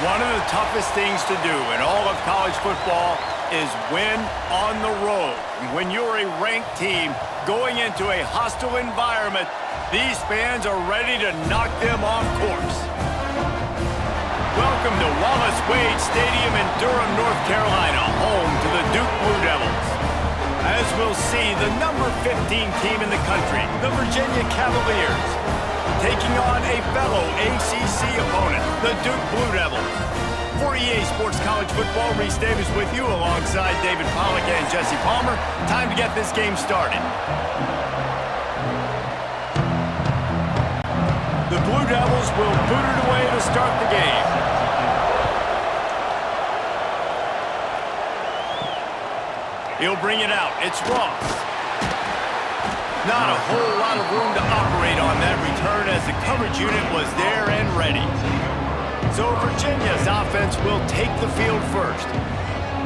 One of the toughest things to do in all of college football is win on the road. When you're a ranked team going into a hostile environment, these fans are ready to knock them off course. Welcome to Wallace Wade Stadium in Durham, North Carolina, home to the Duke Blue Devils. As we'll see, the number 15 team in the country, the Virginia Cavaliers, taking on a fellow ACC opponent, the Duke Blue Devils. For EA Sports College Football, Reese Davis with you alongside David Pollack and Jesse Palmer. Time to get this game started. The Blue Devils will boot it away to start the game. He'll bring it out. It's Ross. Not a whole lot of room to operate on that return as the coverage unit was there and ready. So Virginia's offense will take the field first.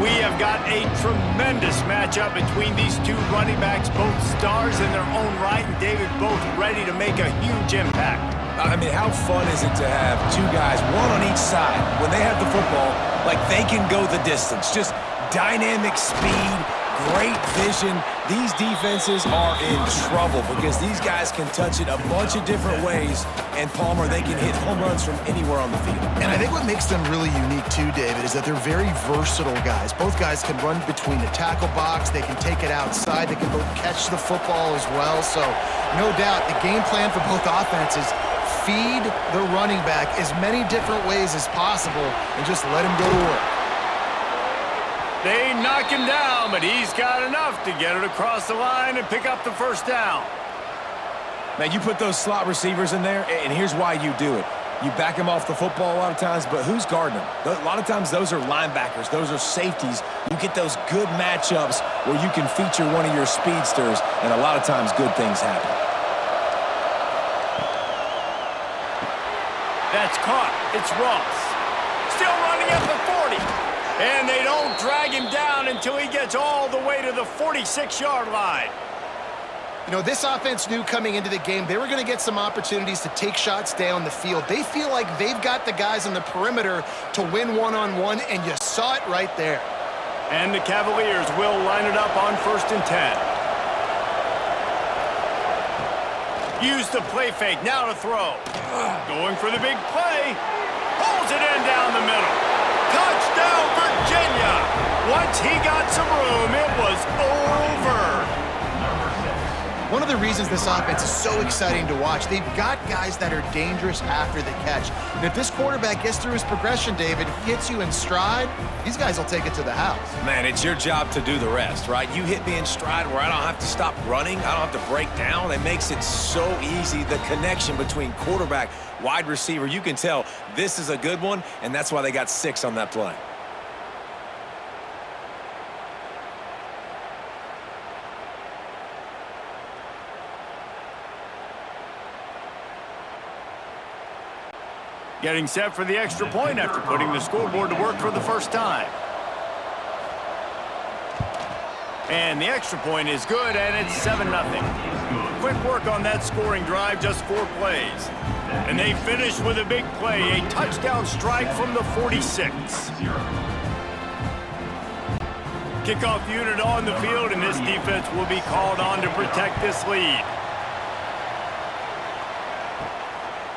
We have got a tremendous matchup between these two running backs, both stars in their own right, and David both ready to make a huge impact. I mean, how fun is it to have two guys, one on each side, when they have the football, like they can go the distance. Just dynamic speed, great vision. These defenses are in trouble because these guys can touch it a bunch of different ways, and Palmer, they can hit home runs from anywhere on the field. And I think what makes them really unique too, David, is that they're very versatile guys. Both guys can run between the tackle box, they can take it outside, they can both catch the football as well. So no doubt the game plan for both offenses, feed the running back as many different ways as possible and just let him go to work. They knock him down, but he's got enough to get it across the line and pick up the first down. Now, you put those slot receivers in there, and here's why you do it. You back them off the football a lot of times, but who's guarding them? A lot of times, those are linebackers. Those are safeties. You get those good matchups where you can feature one of your speedsters, and a lot of times, good things happen. That's caught. It's Ross. Still running at the 40. And they don't drag him down until he gets all the way to the 46-yard line. You know, this offense knew coming into the game they were going to get some opportunities to take shots down the field. They feel like they've got the guys on the perimeter to win one-on-one, and you saw it right there. And the Cavaliers will line it up on 1st and 10. Use the play fake, now to throw. Going for the big play. Pulls it in down the middle. Touchdown, Virginia! Once he got some room, it was over. One of the reasons this offense is so exciting to watch, they've got guys that are dangerous after the catch. And if this quarterback gets through his progression, David, hits you in stride, these guys will take it to the house. Man, it's your job to do the rest, right? You hit me in stride where I don't have to stop running. I don't have to break down. It makes it so easy. The connection between quarterback, wide receiver, you can tell this is a good one, and that's why they got 6 on that play. Getting set for the extra point after putting the scoreboard to work for the first time. And the extra point is good, and it's 7-0. Quick work on that scoring drive, just 4 plays. And they finish with a big play, a touchdown strike from the 46. Kickoff unit on the field, and this defense will be called on to protect this lead.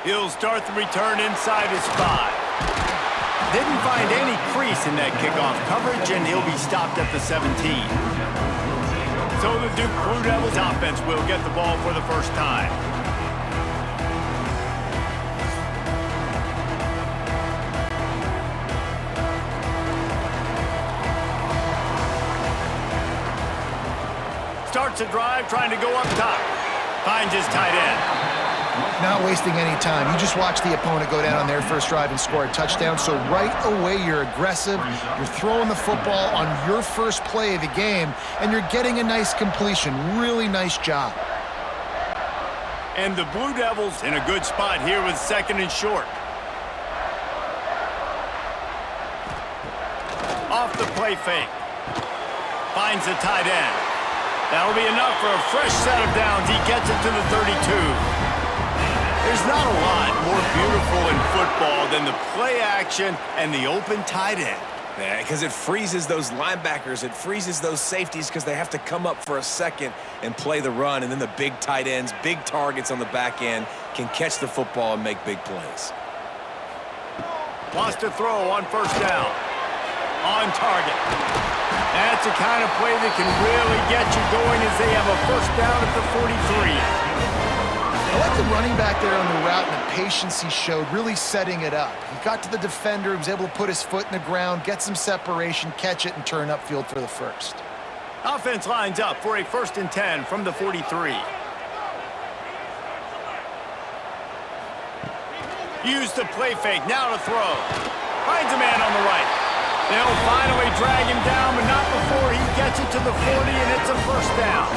He'll start the return inside his 5. Didn't find any crease in that kickoff coverage, and he'll be stopped at the 17. So the Duke Blue Devils offense will get the ball for the first time. Starts a drive trying to go up top. Finds his tight end. Not wasting any time. You just watch the opponent go down on their first drive and score a touchdown. So right away, you're aggressive. You're throwing the football on your first play of the game, and you're getting a nice completion. Really nice job. And the Blue Devils in a good spot here with 2nd and short. Off the play fake. Finds the tight end. That'll be enough for a fresh set of downs. He gets it to the 32. There's not a lot more beautiful in football than the play action and the open tight end. Yeah, because it freezes those linebackers. It freezes those safeties because they have to come up for a second and play the run. And then the big tight ends, big targets on the back end can catch the football and make big plays. Wants to throw on first down. On target. That's the kind of play that can really get you going as they have a first down at the 43. I like the running back there on the route and the patience he showed, really setting it up. He got to the defender, he was able to put his foot in the ground, get some separation, catch it, and turn upfield for the first. Offense lines up for a 1st and 10 from the 43. Use the play fake, now to throw. Finds a man on the right. They'll finally drag him down, but not before he gets it to the 40, and it's a first down.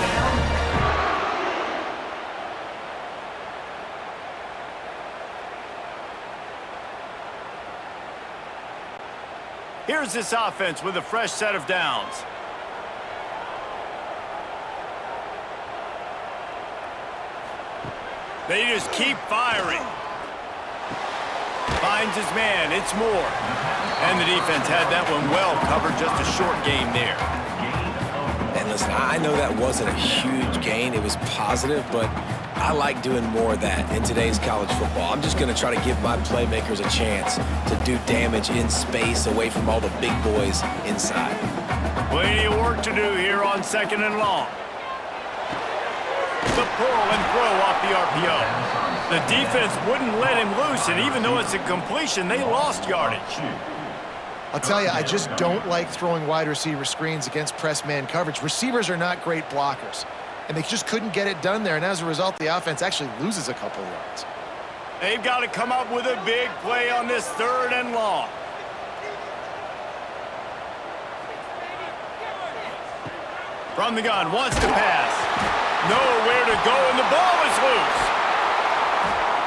Here's this offense with a fresh set of downs. They just keep firing. Finds his man. It's Moore. And the defense had that one well covered. Just a short gain there. And listen, I know that wasn't a huge gain. It was positive, but I like doing more of that in today's college football. I'm just going to try to give my playmakers a chance to do damage in space away from all the big boys inside. Plenty of work to do here on 2nd and long. The pull and throw off the RPO. The defense wouldn't let him loose, and even though it's a completion, they lost yardage. I'll tell you, I just don't like throwing wide receiver screens against press man coverage. Receivers are not great blockers, and they just couldn't get it done there, and as a result, the offense actually loses a couple yards. They've got to come up with a big play on this 3rd and long. From the gun, wants to pass. Nowhere to go, and the ball is loose.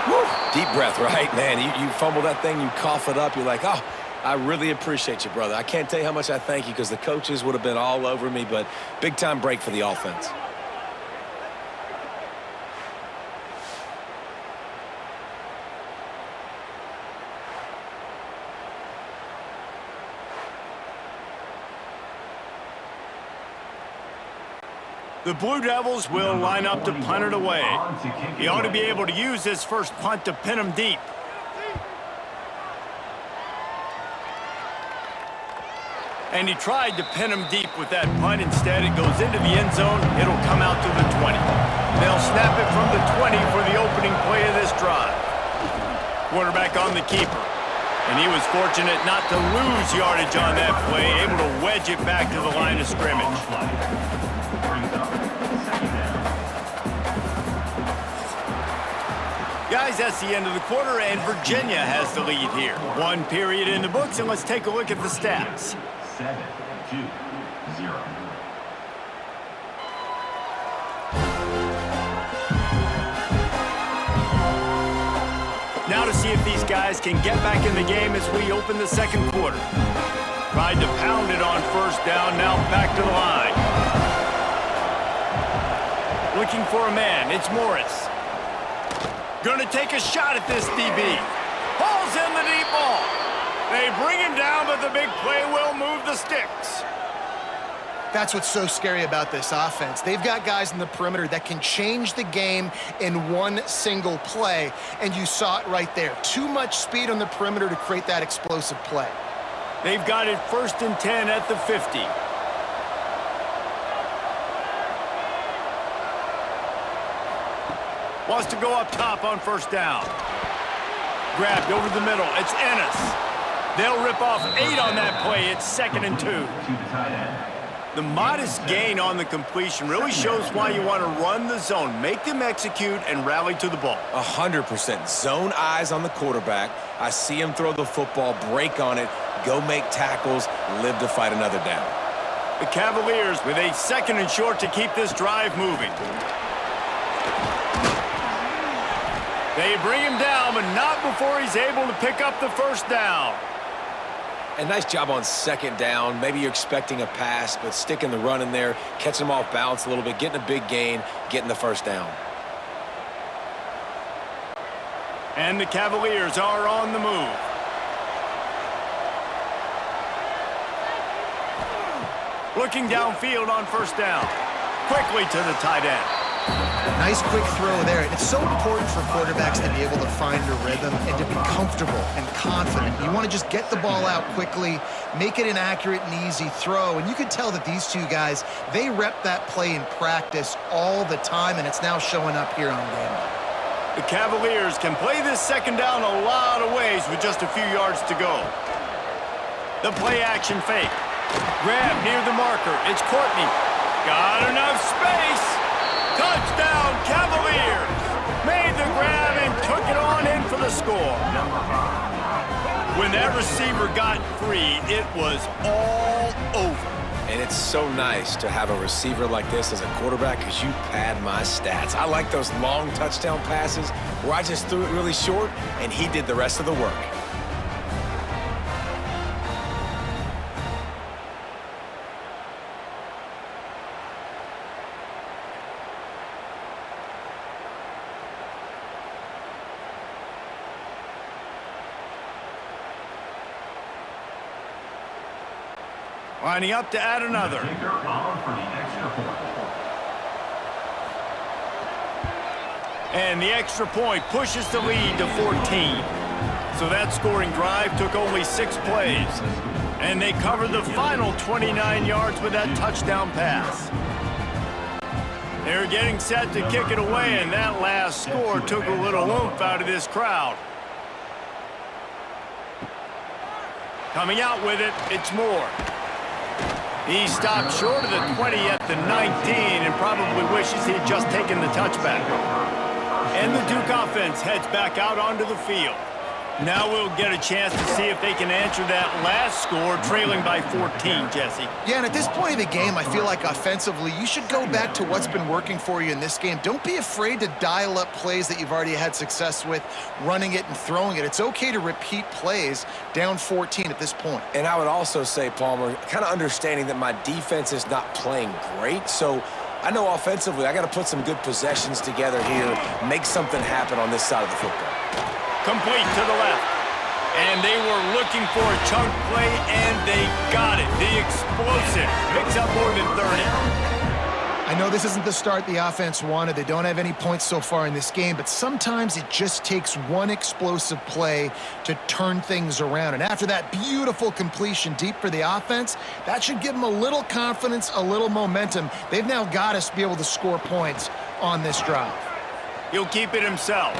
Woo. Deep breath, right, man? You fumble that thing, you cough it up, you're like, oh, I really appreciate you, brother. I can't tell you how much I thank you because the coaches would have been all over me, but big-time break for the offense. The Blue Devils will line up to punt it away. He ought to be able to use his first punt to pin him deep. And he tried to pin him deep with that punt. Instead, it goes into the end zone. It'll come out to the 20. They'll snap it from the 20 for the opening play of this drive. Quarterback on the keeper. And he was fortunate not to lose yardage on that play, able to wedge it back to the line of scrimmage. Guys, that's the end of the quarter, and Virginia has the lead here. 1 period in the books, and let's take a look at the stats. 7-2-0. Now to see if these guys can get back in the game as we open the 2nd quarter. Tried to pound it on first down, now back to the line. Looking for a man, it's Morris. Gonna take a shot at this DB. Pulls in the deep ball. They bring him down, but the big play will move the sticks. That's what's so scary about this offense. They've got guys in the perimeter that can change the game in one single play, and you saw it right there. Too much speed on the perimeter to create that explosive play. They've got it 1st and 10 at the 50. Wants to go up top on first down. Grabbed over the middle. It's Ennis. They'll rip off 8 on that play. It's 2nd and 2. The modest gain on the completion really shows why you want to run the zone. Make them execute and rally to the ball. 100%. Zone eyes on the quarterback. I see him throw the football, break on it, go make tackles, live to fight another down. The Cavaliers with a 2nd and short to keep this drive moving. They bring him down, but not before he's able to pick up the first down. And nice job on 2nd down. Maybe you're expecting a pass, but sticking the run in there, catching him off balance a little bit, getting a big gain, getting the first down. And the Cavaliers are on the move. Looking downfield on first down. Quickly to the tight end. Nice quick throw there. And it's so important for quarterbacks to be able to find a rhythm and to be comfortable and confident. You want to just get the ball out quickly, make it an accurate and easy throw. And you can tell that these two guys, they rep that play in practice all the time, and it's now showing up here on game day. The Cavaliers can play this second down a lot of ways with just a few yards to go. The play action fake. Grab near the marker. It's Courtney. Got enough space. Touchdown, Cavaliers! Made the grab and took it on in for the score. When that receiver got free, it was all over. And it's so nice to have a receiver like this as a quarterback because you pad my stats. I like those long touchdown passes where I just threw it really short and he did the rest of the work. Lining up to add another. And the extra point pushes the lead to 14. So that scoring drive took only 6 plays. And they covered the final 29 yards with that touchdown pass. They're getting set to kick it away, and that last score took a little oomph out of this crowd. Coming out with it, it's Moore. He stopped short of the 20 at the 19 and probably wishes he'd just taken the touchback. And the Duke offense heads back out onto the field. Now we'll get a chance to see if they can answer that last score, trailing by 14, Jesse. Yeah, and at this point of the game, I feel like offensively, you should go back to what's been working for you in this game. Don't be afraid to dial up plays that you've already had success with, running it and throwing it. It's okay to repeat plays down 14 at this point. And I would also say, Palmer, kind of understanding that my defense is not playing great, so I know offensively I got to put some good possessions together here, make something happen on this side of the football. Complete to the left. And they were looking for a chunk play, and they got it. The explosive picks up more than 30. I know this isn't the start the offense wanted. They don't have any points so far in this game, but sometimes it just takes one explosive play to turn things around. And after that beautiful completion deep for the offense, that should give them a little confidence, a little momentum. They've now got us to be able to score points on this drive. He'll keep it himself.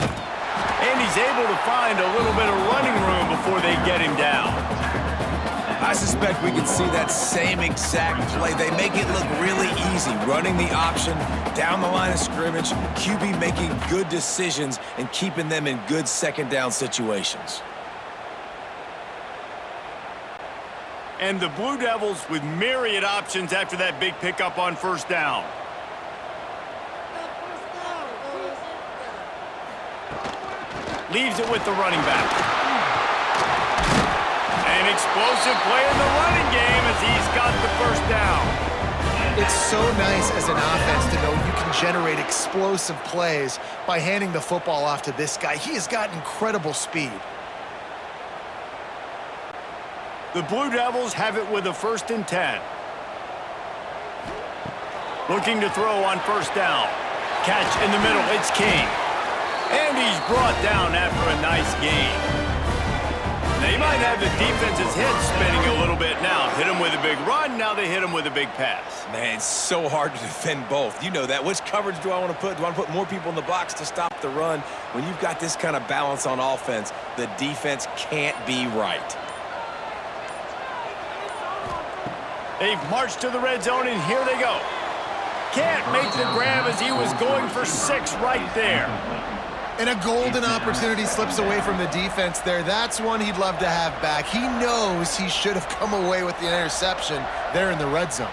And he's able to find a little bit of running room before they get him down. I suspect we can see that same exact play. They make it look really easy, running the option down the line of scrimmage, QB making good decisions and keeping them in good second down situations. And the Blue Devils with myriad options after that big pickup on first down. Leaves it with the running back. An explosive play in the running game as he's got the first down. It's so nice as an offense to know you can generate explosive plays by handing the football off to this guy. He has got incredible speed. The Blue Devils have it with a 1st and 10. Looking to throw on first down. Catch in the middle, it's King. And he's brought down after a nice gain. They might have the defense's head spinning a little bit now. Hit him with a big run, now they hit him with a big pass. Man, it's so hard to defend both. You know that. Which coverage do I want to put? Do I want to put more people in the box to stop the run? When you've got this kind of balance on offense, the defense can't be right. They've marched to the red zone, and here they go. Can't make the grab as he was going for 6 right there. And a golden opportunity slips away from the defense there. That's one he'd love to have back. He knows he should have come away with the interception there in the red zone.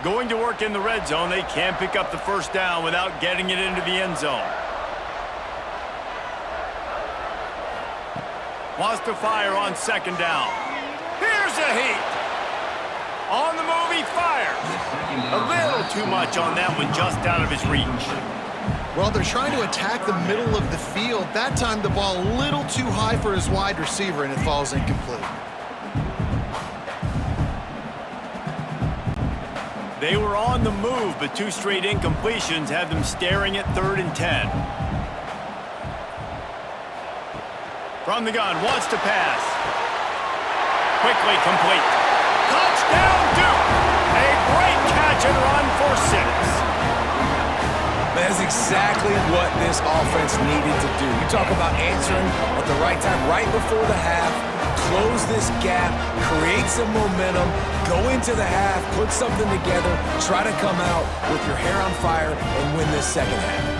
Going to work in the red zone, they can't pick up the first down without getting it into the end zone. Wants to fire on second down. Here's a heat. On the move, he fires. A little too much on that one, just out of his reach. Well, they're trying to attack the middle of the field. That time the ball a little too high for his wide receiver, and it falls incomplete. They were on the move, but 2 straight incompletions have them staring at 3rd and 10. From the gun, wants to pass. Quickly complete. Touchdown, Duke! A great catch and run for 6. That's exactly what this offense needed to do. You talk about answering at the right time, right before the half, close this gap, create some momentum, go into the half, put something together, try to come out with your hair on fire and win this second half.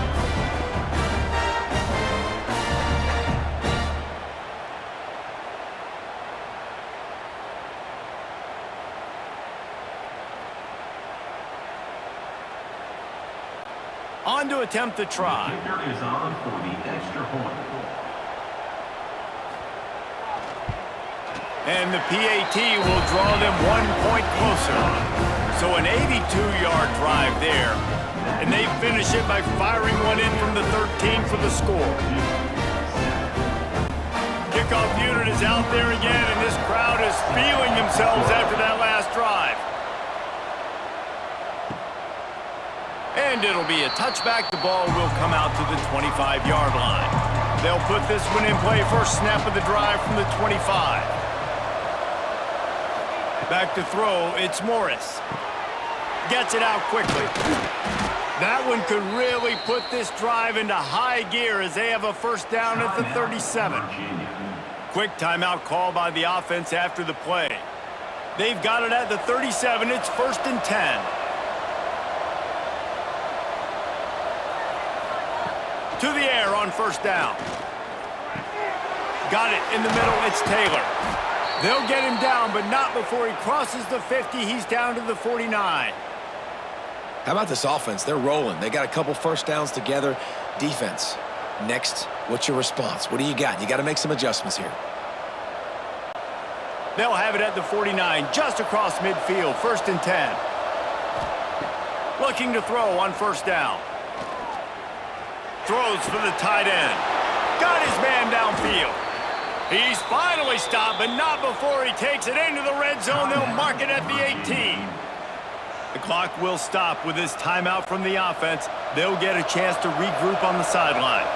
On to attempt the try. Kicker is on for the extra point. And the PAT will draw them 1 point closer. So an 82-yard drive there. And they finish it by firing one in from the 13 for the score. Kickoff unit is out there again, and this crowd is feeling themselves after that last drive. And it'll be a touchback. The ball will come out to the 25-yard line. They'll put this one in play first snap of the drive from the 25. Back to throw, it's Morris. Gets it out quickly. That one could really put this drive into high gear as they have a first down at the 37. Quick timeout call by the offense after the play. They've got it at the 37. It's 1st and 10. To the air on first down. Got it in the middle. It's Taylor. They'll get him down, but not before he crosses the 50. He's down to the 49. How about this offense? They're rolling. They got a couple first downs together. Defense. Next, what's your response? What do you got? You got to make some adjustments here. They'll have it at the 49, just across midfield. 1st and 10. Looking to throw on first down. Throws for the tight end. Got his man downfield. He's finally stopped, but not before he takes it into the red zone. They'll mark it at the 18. The clock will stop with this timeout from the offense. They'll get a chance to regroup on the sideline.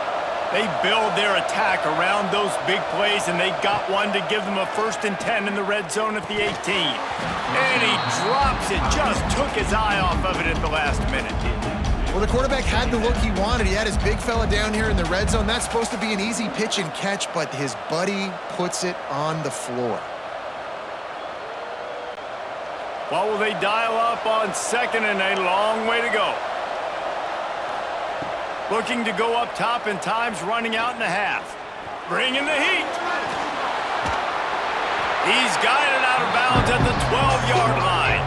They build their attack around those big plays, and they got one to give them a 1st and 10 in the red zone at the 18. And he drops it. Just took his eye off of it at the last minute. Well, the quarterback had the look he wanted. He had his big fella down here in the red zone. That's supposed to be an easy pitch and catch, but his buddy puts it on the floor. What will they dial up on 2nd and a long way to go? Looking to go up top, and time's running out in the half. Bringing the heat. He's guided out of bounds at the 12-yard line.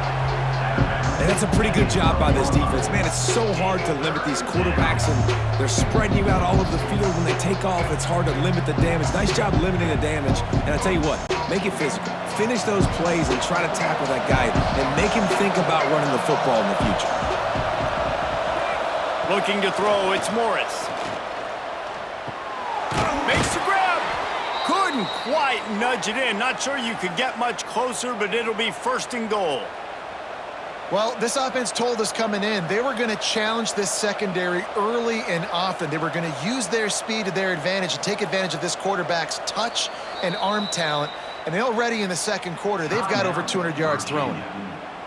And that's a pretty good job by this defense. Man, it's so hard to limit these quarterbacks, and they're spreading you out all over the field. When they take off, it's hard to limit the damage. Nice job limiting the damage. And I tell you what, make it physical. Finish those plays and try to tackle that guy and make him think about running the football in the future. Looking to throw, it's Morris. Makes the grab. Couldn't quite nudge it in. Not sure you could get much closer, but it'll be 1st and goal. Well, this offense told us coming in they were going to challenge this secondary early and often. They were going to use their speed to their advantage and take advantage of this quarterback's touch and arm talent. And already in the second quarter, they've got over 200 yards thrown.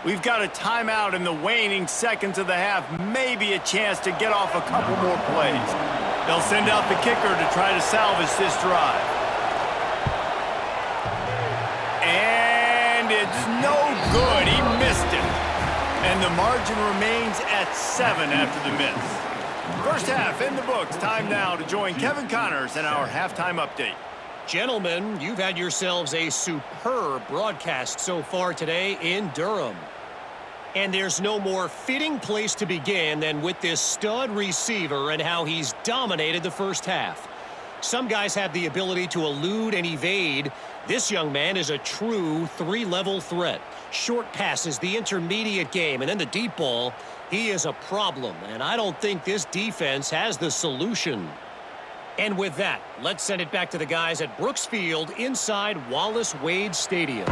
We've got a timeout in the waning seconds of the half. Maybe a chance to get off a couple more plays. They'll send out the kicker to try to salvage this drive. And it's no good. He missed it. And the margin remains at 7 after the miss. First half in the books. Time now to join Kevin Connors in our halftime update. Gentlemen, you've had yourselves a superb broadcast so far today in Durham. And there's no more fitting place to begin than with this stud receiver and how he's dominated the first half. Some guys have the ability to elude and evade. This young man is a true three-level threat. Short passes, the intermediate game, and then the deep ball. He is a problem, and I don't think this defense has the solution. And with that, let's send it back to the guys at Brooks Field inside Wallace Wade Stadium.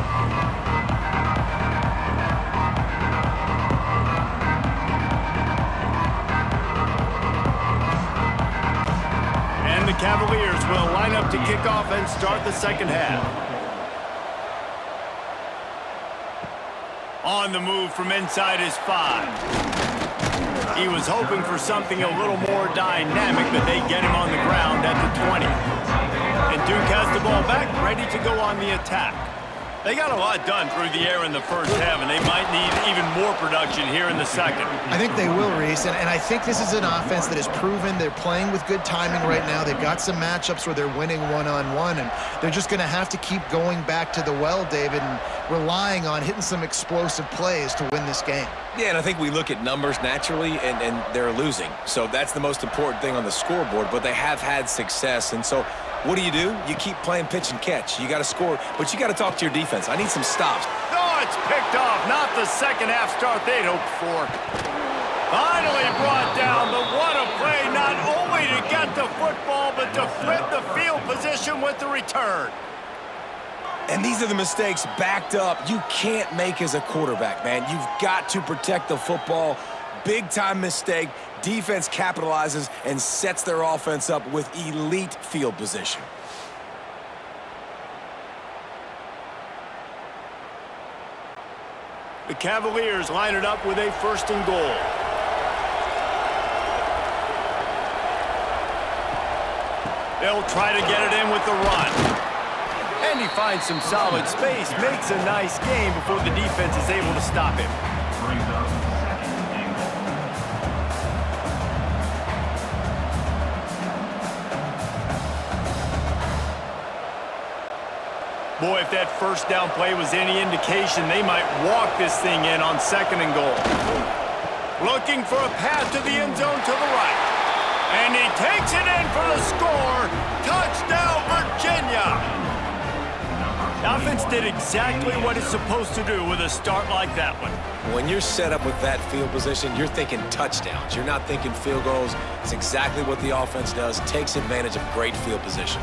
And the Cavaliers will line up to kick off and start the second half. On the move from inside his 5. He was hoping for something a little more dynamic, but they get him on the ground at the 20. And Duke has the ball back, ready to go on the attack. They got a lot done through the air in the first half, and they might need even more production here in the second. I think they will, Reese, and I think this is an offense that has proven they're playing with good timing right now. They've got some matchups where they're winning one-on-one, and they're just going to have to keep going back to the well, David, and relying on hitting some explosive plays to win this game. Yeah, and I think we look at numbers naturally, and they're losing. So that's the most important thing on the scoreboard, but they have had success. And so what do? You keep playing pitch and catch. You got to score, but you got to talk to your defense. I need some stops. Oh, it's picked off. Not the second half start they'd hoped for. Finally brought down, but what a play, not only to get the football, but to flip the field position with the return. And these are the mistakes backed up you can't make as a quarterback, man. You've got to protect the football. Big-time mistake. Defense capitalizes and sets their offense up with elite field position. The Cavaliers line it up with a 1st and goal. They'll try to get it in with the run. And he finds some solid space, makes a nice game before the defense is able to stop him. Brings up 2nd and goal. Boy, if that first down play was any indication, they might walk this thing in on 2nd and goal. Looking for a path to the end zone to the right. And he takes it in for the score. Touchdown, Virginia! The offense did exactly what it's supposed to do with a start like that one. When you're set up with that field position, you're thinking touchdowns. You're not thinking field goals. It's exactly what the offense does. Takes advantage of great field position.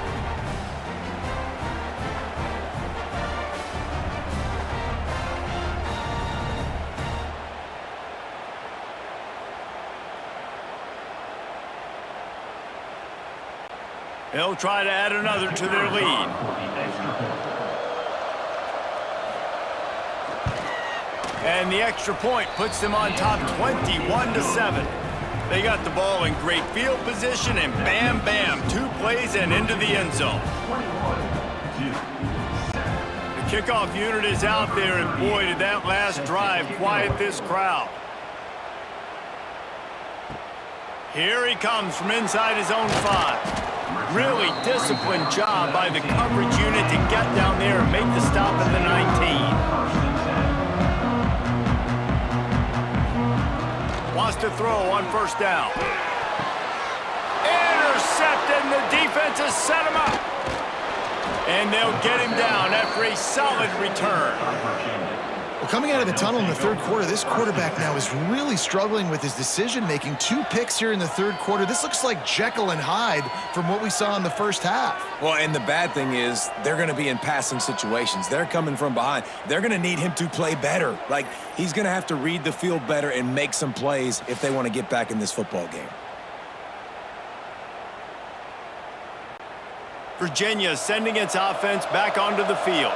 They'll try to add another to their lead. And the extra point puts them on top 21-7. They got the ball in great field position, and bam, bam, 2 plays and into the end zone. The kickoff unit is out there, and boy, did that last drive quiet this crowd. Here he comes from inside his own 5. Really disciplined job by the coverage unit to get down there and make the stop at the 19. Wants to throw on 1st down. Intercepted, and the defense has set him up. And they'll get him down after a solid return. Well, coming out of the tunnel in the 3rd quarter, this quarterback now is really struggling with his decision-making. 2 picks here in the 3rd quarter. This looks like Jekyll and Hyde from what we saw in the first half. Well, and the bad thing is they're going to be in passing situations. They're coming from behind. They're going to need him to play better. Like, he's going to have to read the field better and make some plays if they want to get back in this football game. Virginia sending its offense back onto the field.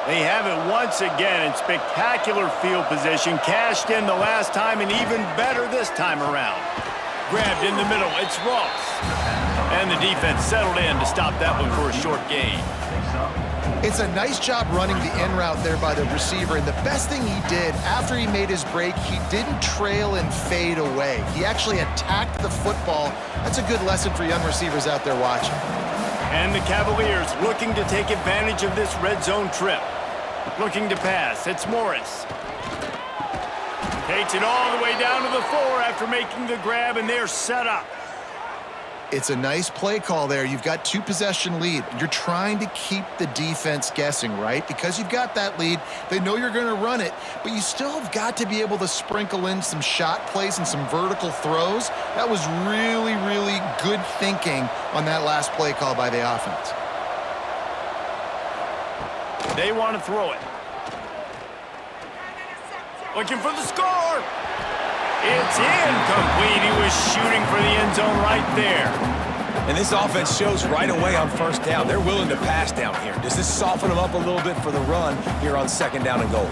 They have it once again in spectacular field position. Cashed in the last time and even better this time around. Grabbed in the middle. It's Ross. And the defense settled in to stop that one for a short gain. It's a nice job running the in route there by the receiver, and the best thing he did after he made his break, he didn't trail and fade away. He actually attacked the football. That's a good lesson for young receivers out there watching. And the Cavaliers looking to take advantage of this red zone trip. Looking to pass. It's Morris. Takes it all the way down to the 4 after making the grab, and they're set up. It's a nice play call there. You've got 2-possession lead. You're trying to keep the defense guessing, right? Because you've got that lead, they know you're going to run it, but you still have got to be able to sprinkle in some shot plays and some vertical throws. That was really, really good thinking on that last play call by the offense. They want to throw it. Looking for the score. It's incomplete. He was shooting for the end zone right there. And this offense shows right away on first down. They're willing to pass down here. Does this soften them up a little bit for the run here on 2nd down and goal?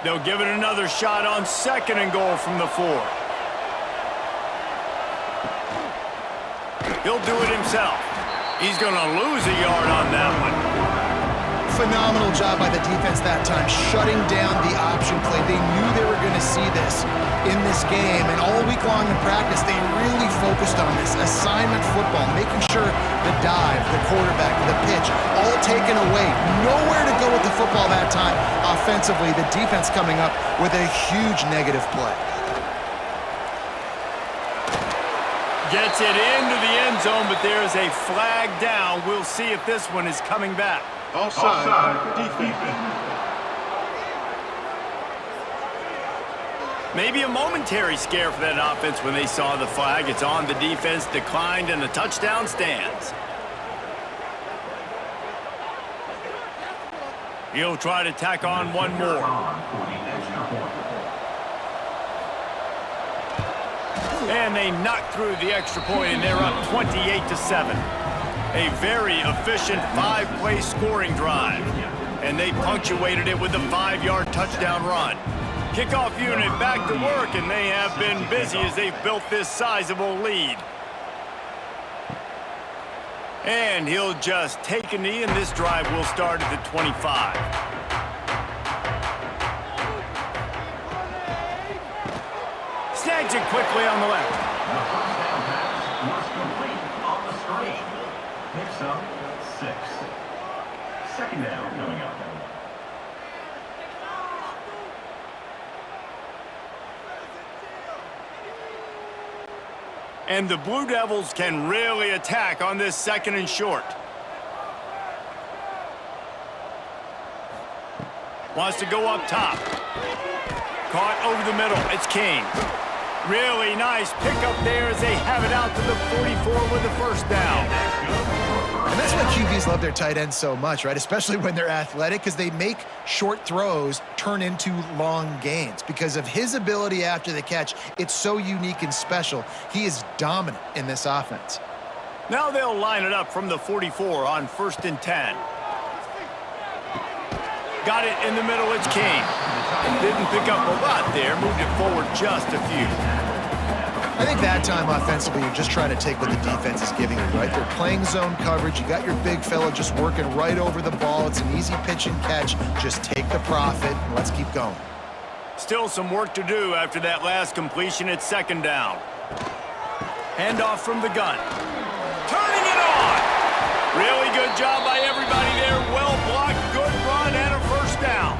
They'll give it another shot on 2nd and goal from the 4. He'll do it himself. He's going to lose a yard on that one. Phenomenal job by the defense that time, shutting down the option play. They knew they were going to see this in this game, and all week long in practice, they really focused on this assignment football, making sure the dive, the quarterback, the pitch, all taken away. Nowhere to go with the football that time. Offensively, the defense coming up with a huge negative play. Gets it into the end zone, but there is a flag down. We'll see if this one is coming back. Offside, defense. Maybe a momentary scare for that offense when they saw the flag. It's on, the defense declined, and the touchdown stands. He'll try to tack on one more. And they knock through the extra point, and they're up 28-7. A very efficient 5-play scoring drive. And they punctuated it with a 5-yard touchdown run. Kickoff unit back to work, and they have been busy as they've built this sizable lead. And he'll just take a knee, and this drive will start at the 25. Snags it quickly on the left. The first down pass was complete on the screen. Picks up 6. 2nd down coming up. And the Blue Devils can really attack on this 2nd and short. Wants to go up top. Caught over the middle. It's King. Really nice pickup there as they have it out to the 44 with the first down. And that's why QBs love their tight ends so much, right? Especially when they're athletic, because they make short throws turn into long gains. Because of his ability after the catch, it's so unique and special. He is dominant in this offense. Now they'll line it up from the 44 on 1st and 10. Got it in the middle, it's King. And didn't pick up a lot there, moved it forward just a few. I think that time offensively, you're just trying to take what the defense is giving you, right? They're playing zone coverage. You got your big fella just working right over the ball. It's an easy pitch and catch. Just take the profit and let's keep going. Still some work to do after that last completion at 2nd down. Handoff from the gun. Turning it on! Really good job by everybody there. Well blocked, good run, and a first down.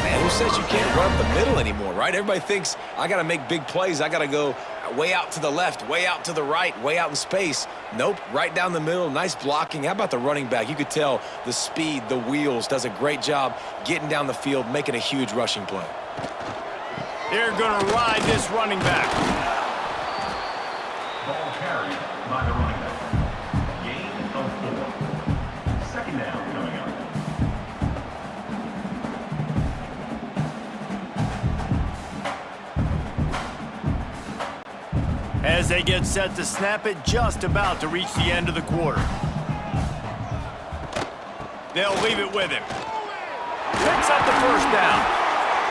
Man, who says you can't run up the middle anymore, right? Everybody thinks, I got to make big plays. I got to go way out to the left, way out to the right, way out in space. Nope, right down the middle, nice blocking. How about the running back? You could tell the speed, the wheels, does a great job getting down the field, making a huge rushing play. They're going to ride this running back. Ball carried by the running back. Gain of 4. 2nd down coming up. As they get set to snap it, just about to reach the end of the quarter. They'll leave it with him. Picks up the first down.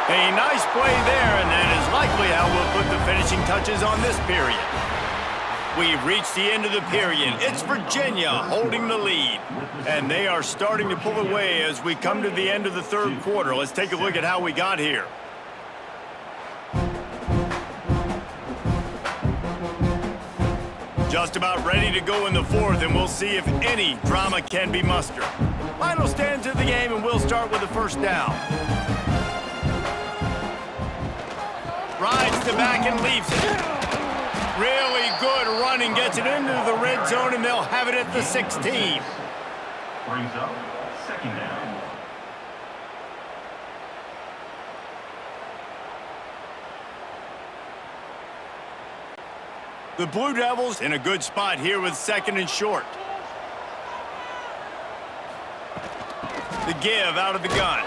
A nice play there, and that is likely how we'll put the finishing touches on this period. We've reached the end of the period. It's Virginia holding the lead, and they are starting to pull away as we come to the end of the 3rd quarter. Let's take a look at how we got here. Just about ready to go in the 4th, and we'll see if any drama can be mustered. Final stands of the game, and we'll start with the first down. Rides to back and leaves it. Really good running, gets it into the red zone, and they'll have it at the 16. Brings up second down. The Blue Devils in a good spot here with second and short. The give out of the gun.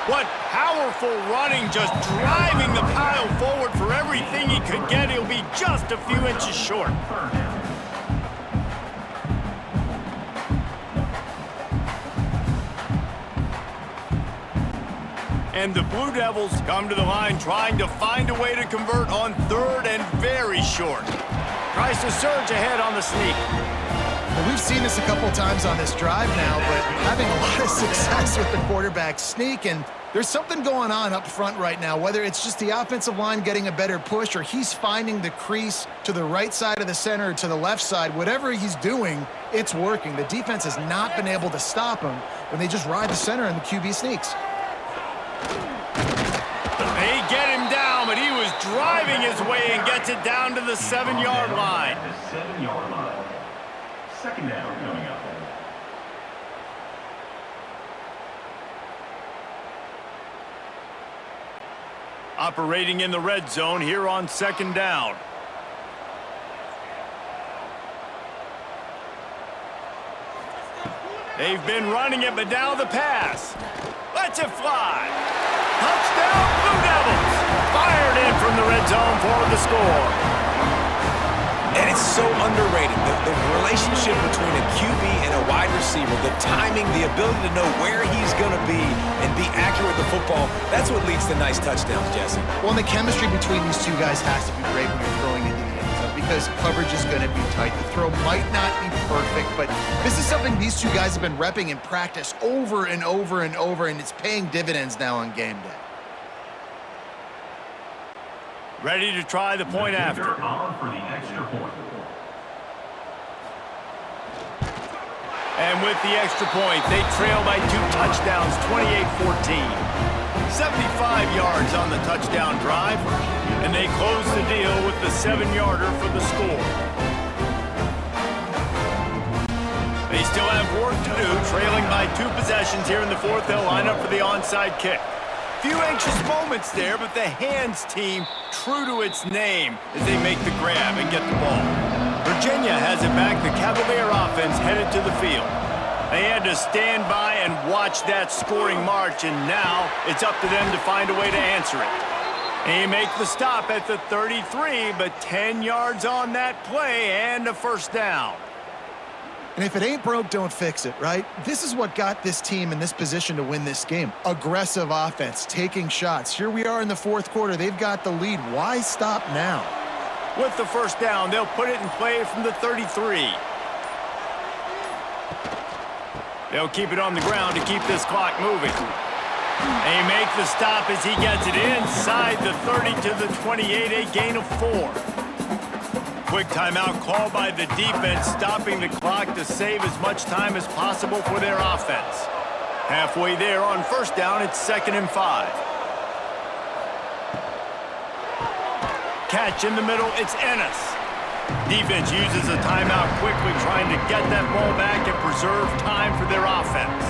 What powerful running, just driving the pile forward for everything he could get. He'll be just a few inches short. Third down. And the Blue Devils come to the line trying to find a way to convert on third and very short. Tries to surge ahead on the sneak. Well, we've seen this a couple times on this drive now, but having a lot of success with the quarterback sneak, and there's something going on up front right now, whether it's just the offensive line getting a better push or he's finding the crease to the right side of the center or to the left side. Whatever he's doing, it's working. The defense has not been able to stop him when they just ride the center and the QB sneaks. They get him down, but he was driving his way and gets it down to the 7-yard line. The 7-yard line. Second down coming up. Operating in the red zone here on second down. They've been running it, but now the pass. Lets it fly. Touchdown, Blue Devils. Fired in from the red zone for the score. And it's so underrated. The relationship between a QB and a wide receiver, the timing, the ability to know where he's going to be and be accurate with the football, that's what leads to nice touchdowns, Jesse. Well, and the chemistry between these two guys has to be great when you're throwing into the end zone because coverage is going to be tight. The throw might not be perfect, but this is something these two guys have been repping in practice over and over and over, and it's paying dividends now on game day. Ready to try the point after. On for the extra point. And with the extra point, they trail by 2 touchdowns, 28-14. 75 yards on the touchdown drive, and they close the deal with the 7-yarder for the score. They still have work to do, trailing by 2 possessions here in the fourth. They'll line up for the onside kick. Few anxious moments there, but the hands team true to its name as they make the grab and get the ball. Virginia has it back. The Cavalier offense headed to the field. They had to stand by and watch that scoring march, and now it's up to them to find a way to answer it. They make the stop at the 33, but 10 yards on that play and a first down. And if it ain't broke, don't fix it, right? This is what got this team in this position to win this game. Aggressive offense, taking shots. Here we are in the fourth quarter. They've got the lead. Why stop now? With the first down, they'll put it in play from the 33. They'll keep it on the ground to keep this clock moving. They make the stop as he gets it inside the 30 to the 28, a gain of 4. Quick timeout called by the defense, stopping the clock to save as much time as possible for their offense. Halfway there on first down, it's 2nd and 5. Catch in the middle, it's Ennis. Defense uses a timeout quickly, trying to get that ball back and preserve time for their offense.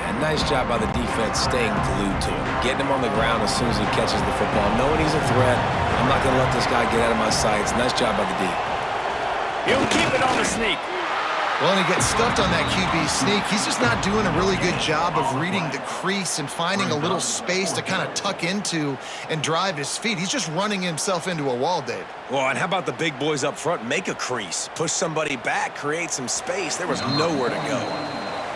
And nice job by the defense staying glued to him, getting him on the ground as soon as he catches the football, knowing he's a threat. I'm not going to let this guy get out of my sights. Nice job by the D. He'll keep it on the sneak. Well, and he gets stuffed on that QB sneak. He's just not doing a really good job of reading the crease and finding a little space to kind of tuck into and drive his feet. He's just running himself into a wall, Dave. Well, and how about the big boys up front? Make a crease, push somebody back, create some space. There was nowhere to go.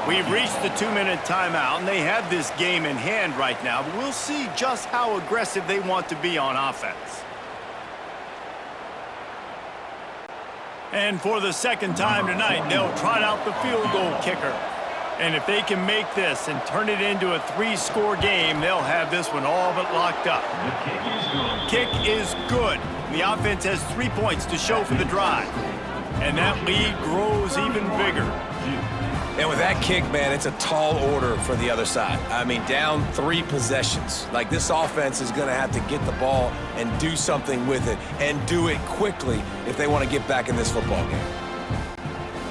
We've reached the 2-minute timeout, and they have this game in hand right now, but we'll see just how aggressive they want to be on offense. And for the second time tonight, they'll trot out the field goal kicker. And if they can make this and turn it into a 3-score game, they'll have this one all but locked up. The Kick is good. The offense has 3 points to show for the drive. And that lead grows even bigger. And with that kick, man, it's a tall order for the other side. I mean, down 3 possessions. Like, this offense is going to have to get the ball and do something with it, and do it quickly if they want to get back in this football game.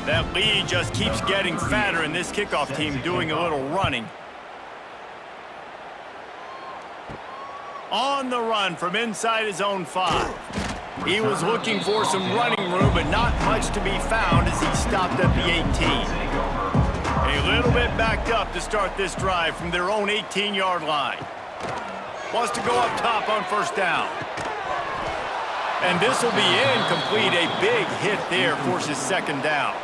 That lead just keeps getting fatter, and this kickoff team doing a little running. On the run from inside his own 5. He was looking for some running room, but not much to be found as he stopped at the 18. A little bit backed up to start this drive from their own 18-yard line. Wants to go up top on first down. And this will be incomplete. A big hit there forces second down.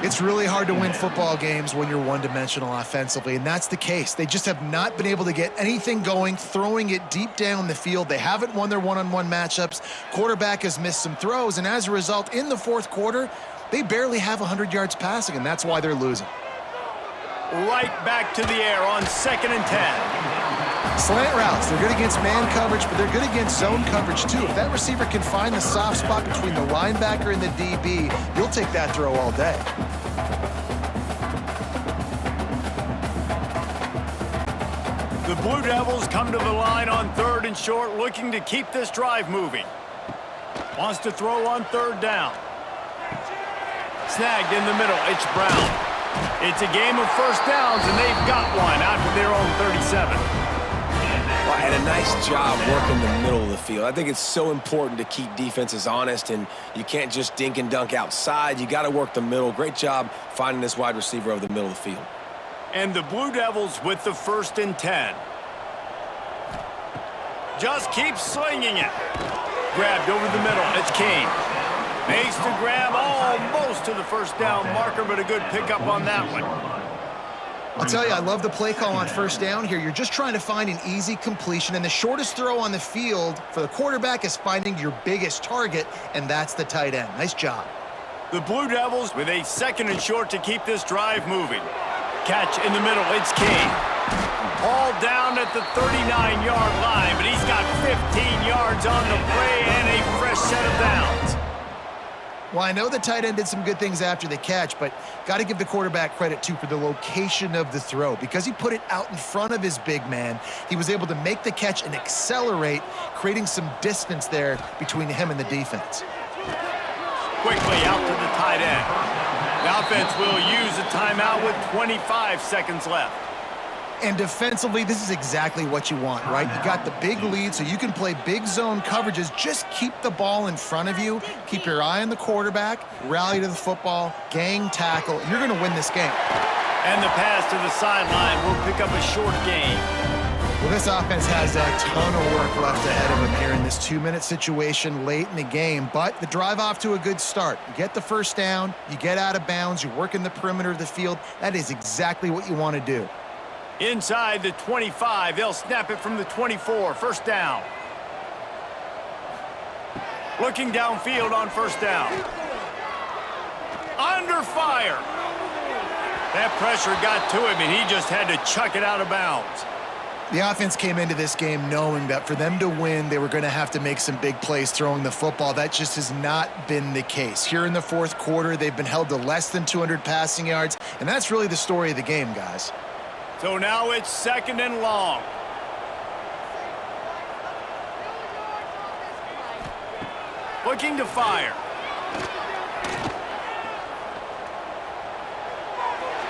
It's really hard to win football games when you're one-dimensional offensively, and that's the case. They just have not been able to get anything going, throwing it deep down the field. They haven't won their one-on-one matchups. Quarterback has missed some throws, and as a result, in the fourth quarter, they barely have 100 yards passing, and that's why they're losing. Right back to the air on 2nd and 10. Slant routes, they're good against man coverage, but they're good against zone coverage too. If that receiver can find the soft spot between the linebacker and the DB, you'll take that throw all day. The Blue Devils come to the line on 3rd and short, looking to keep this drive moving. Wants to throw on 3rd down. Snagged in the middle, it's Brown. It's a game of first downs, and they've got one out to their own 37. Well, and a nice job working the middle of the field. I think it's so important to keep defenses honest, and you can't just dink and dunk outside. You got to work the middle. Great job finding this wide receiver over the middle of the field. And the Blue Devils with the 1st and 10. Just keeps slinging it. Grabbed over the middle, it's Kane. Makes the grab almost to the first down marker, but a good pickup on that one. I'll tell you, I love the play call on first down here. You're just trying to find an easy completion, and the shortest throw on the field for the quarterback is finding your biggest target, and that's the tight end. Nice job. The Blue Devils with a 2nd and short to keep this drive moving. Catch in the middle, it's Kane. All down at the 39-yard line, but he's got 15 yards on the play and a fresh set of downs. Well, I know the tight end did some good things after the catch, but got to give the quarterback credit, too, for the location of the throw. Because he put it out in front of his big man, he was able to make the catch and accelerate, creating some distance there between him and the defense. Quickly out to the tight end. The offense will use a timeout with 25 seconds left. And defensively, this is exactly what you want, right? You got the big lead, so you can play big zone coverages. Just keep the ball in front of you. Keep your eye on the quarterback. Rally to the football. Gang tackle. And you're going to win this game. And the pass to the sideline will pick up a short gain. Well, this offense has a ton of work left ahead of them here in this 2-minute situation late in the game. But the drive off to a good start. You get the first down. You get out of bounds. You work in the perimeter of the field. That is exactly what you want to do. Inside the 25, they'll snap it from the 24, first down. Looking downfield on first down. Under fire. That pressure got to him, and he just had to chuck it out of bounds. The offense came into this game knowing that for them to win, they were going to have to make some big plays throwing the football. That just has not been the case. Here in the fourth quarter, they've been held to less than 200 passing yards, and that's really the story of the game, guys. So now it's 2nd and long. Looking to fire.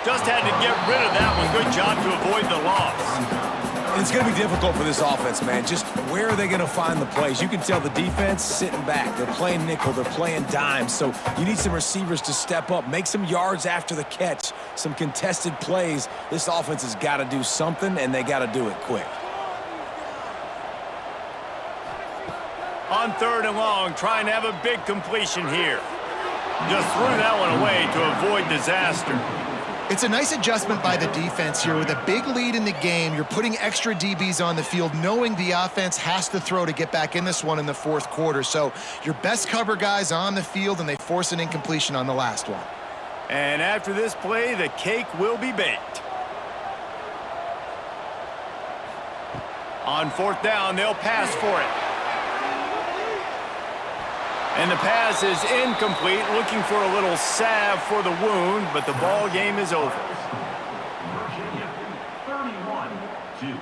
Just had to get rid of that one. Good job to avoid the loss. It's going to be difficult for this offense, man. Just where are they going to find the plays? You can tell the defense sitting back. They're playing nickel. They're playing dime. So you need some receivers to step up, make some yards after the catch, some contested plays. This offense has got to do something, and they got to do it quick. On 3rd and long, trying to have a big completion here. Just threw that one away to avoid disaster. It's a nice adjustment by the defense here. With a big lead in the game, you're putting extra DBs on the field, knowing the offense has to throw to get back in this one in the fourth quarter. So your best cover guys on the field, and they force an incompletion on the last one. And after this play, the cake will be baked. On 4th down, they'll pass for it. And the pass is incomplete, looking for a little salve for the wound, but the ball game is over. Virginia, 31-14.